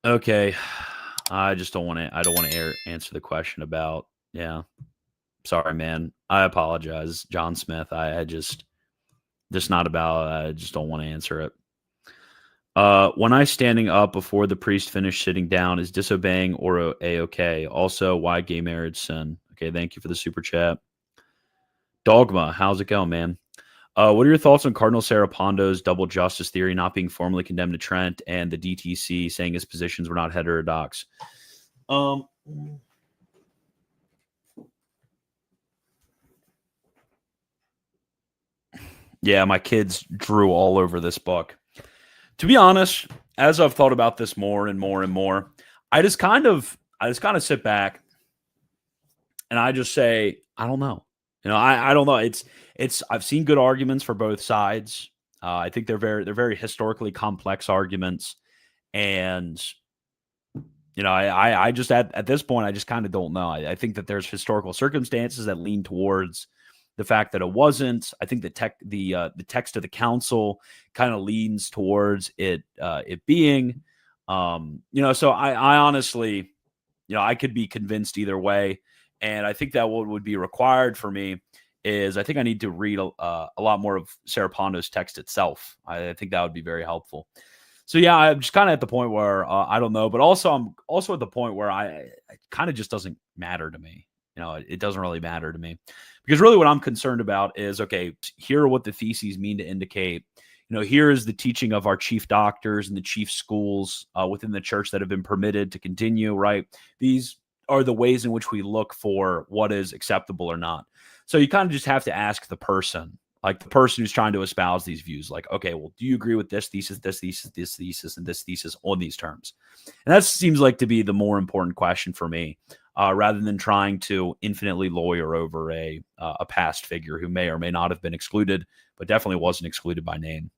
Okay. I just don't want to. I don't want to answer the question about. Yeah. Sorry, man. I apologize, John Smith. I just not about. I just don't want to answer it. When I standing up before the priest finished sitting down is disobeying or a-okay. Also, why gay marriage sin? Okay, thank you for the super chat. Dogma, how's it going, man? What are your thoughts on Cardinal Serapondo's double justice theory not being formally condemned to Trent and the DTC saying his positions were not heterodox? Um, yeah, my kids drew all over this book. To be honest, as I've thought about this more and more and more, I just kind of sit back and I just say, I don't know. I don't know. It's I've seen good arguments for both sides. I think they're very historically complex arguments, and I just at this point I just kind of don't know. I think that there's historical circumstances that lean towards the fact that it wasn't. I think the text of the council kind of leans towards it being. So I honestly, I could be convinced either way. And I think that what would be required for me is I think I need to read a lot more of Sarah Pondo's text itself. I think that would be very helpful. So yeah, I'm just kind of at the point where I don't know, but also I'm also at the point where it kind of just doesn't matter to me. It doesn't really matter to me because really what I'm concerned about is, okay, here are what the theses mean to indicate. Here is the teaching of our chief doctors and the chief schools within the church that have been permitted to continue, right? These are the ways in which we look for what is acceptable or not. So you kind of just have to ask the person, like the person who's trying to espouse these views, like, okay, well, do you agree with this thesis, this thesis, this thesis, and this thesis on these terms? And that seems like to be the more important question for me, rather than trying to infinitely lawyer over a past figure who may or may not have been excluded, but definitely wasn't excluded by name.